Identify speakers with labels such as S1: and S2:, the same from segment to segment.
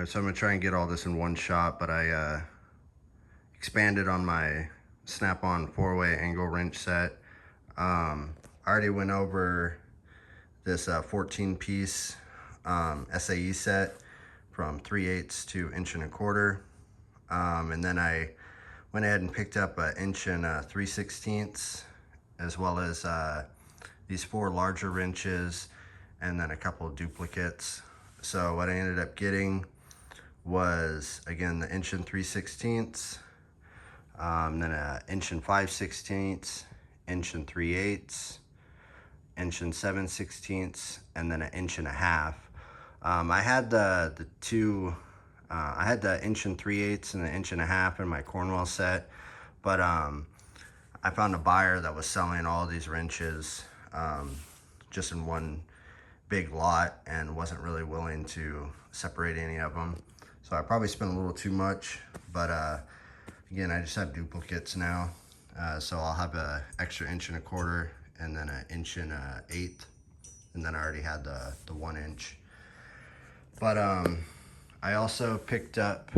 S1: Alright, so I'm gonna try and get all this in one shot, but I expanded on my Snap-on 4-way angle wrench set. I already went over this 14-piece SAE set from 3/8 to 1.25 inch. And then I went ahead and picked up an 1 3/16, as well as these 4 larger wrenches and then a couple of duplicates. So what I ended up getting was, again, the 1 3/16, then a 1 5/16, 1 3/8, 1 7/16, and then an 1.5 inch. I had the two. I had the 1 3/8 and the 1.5 inch in my Cornwell set, but I found a buyer that was selling all these wrenches just in one big lot and wasn't really willing to separate any of them. So I probably spent a little too much, but again, I just have duplicates now. So I'll have an extra 1.25 inch and then an 1 1/8 inch, and then I already had the 1 inch. But I also picked up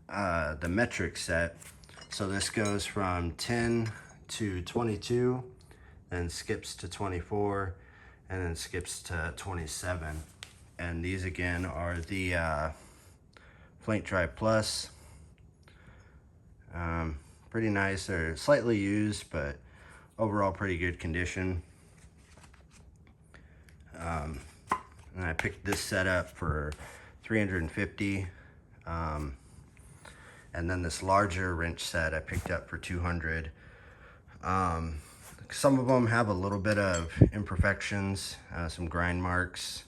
S1: the metric set. So this goes from 10 to 22, then skips to 24, and then skips to 27. And these again are the Flank Drive Plus. Pretty nice. They're slightly used, but overall pretty good condition. And I picked this set up for $350. And then this larger wrench set I picked up for $200. Some of them have a little bit of imperfections, some grind marks.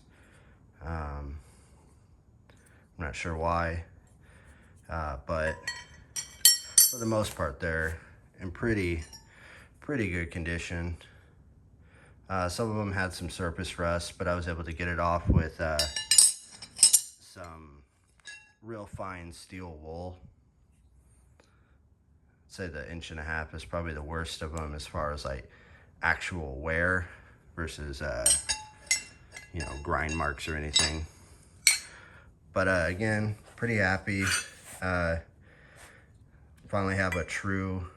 S1: I'm not sure why, but for the most part they're in pretty good condition. Some of them had some surface rust, but I was able to get it off with some real fine steel wool. I'd say the 1.5 inch is probably the worst of them as far as like actual wear versus you know, grind marks or anything. But again, pretty happy. Finally have a true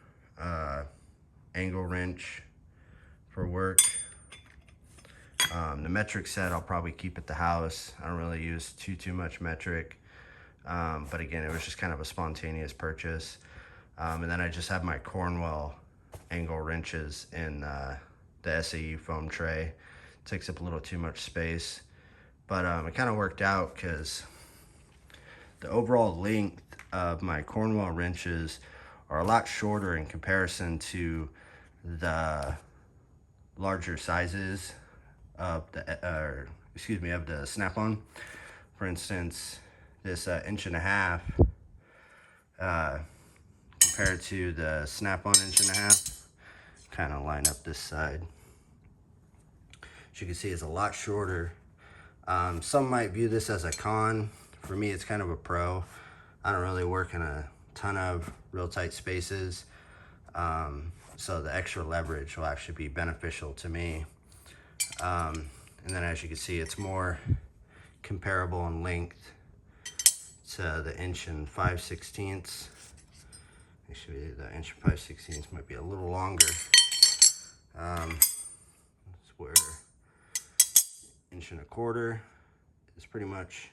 S1: angle wrench for work. The metric set I'll probably keep at the house. I don't really use too much metric, but again, it was just kind of a spontaneous purchase. And then I just have my Cornwell angle wrenches in the SAE foam tray. It takes up a little too much space, but it kind of worked out because the overall length of my Cornwell wrenches are a lot shorter in comparison to the larger sizes of the of the Snap-on. For instance, this 1.5 inch compared to the Snap-on 1.5 inch, kind of line up this side. As you can see, it's a lot shorter. Some might view this as a con. For me, it's kind of a pro. I don't really work in a ton of real tight spaces, so the extra leverage will actually be beneficial to me. And then as you can see, it's more comparable in length to the 1 5/16. Actually, the 1 5/16 might be a little longer. That's where 1.25 inch is pretty much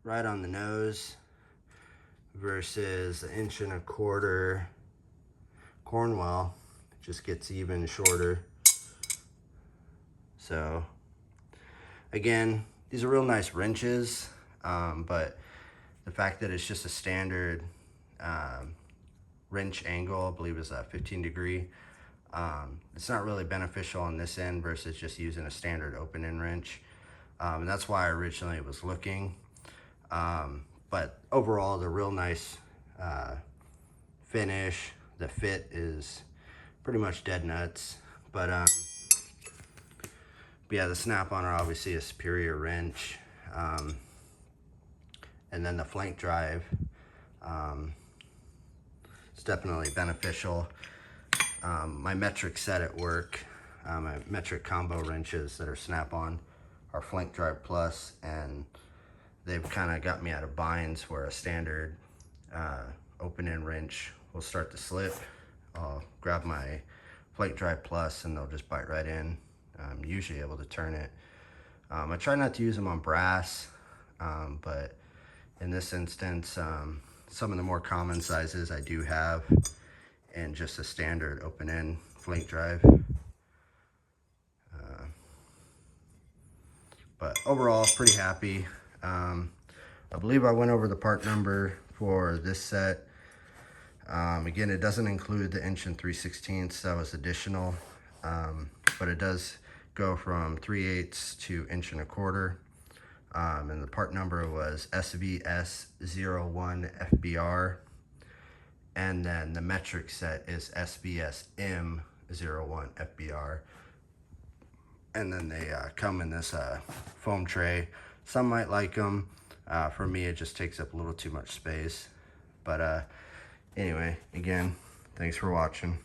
S1: right on the nose, versus the 1.25 inch Cornwell. It just gets even shorter. So again, these are real nice wrenches, but the fact that it's just a standard wrench angle, I believe is a 15-degree, it's not really beneficial on this end versus just using a standard open end wrench. And that's why I originally was looking. But overall, they're real nice finish. The fit is pretty much dead nuts. But yeah, the Snap-on are obviously a superior wrench. And then the Flank Drive, it's definitely beneficial. My metric set at work, my metric combo wrenches that are Snap-on are Flank Drive Plus, and they've kind of got me out of binds where a standard open end wrench will start to slip. I'll grab my Flake Drive Plus and they'll just bite right in. I'm usually able to turn it. I try not to use them on brass, but in this instance, some of the more common sizes I do have, and just a standard open end Flake Drive. But overall, pretty happy. I believe I went over the part number for this set. Again, it doesn't include the 1 3/16, that was additional, but it does go from 3/8 to 1 1/4. And the part number was SVS01 FBR, and then the metric set is SVS-M01 FBR. And then they come in this foam tray. Some might like them. For me, it just takes up a little too much space. But anyway, again, thanks for watching.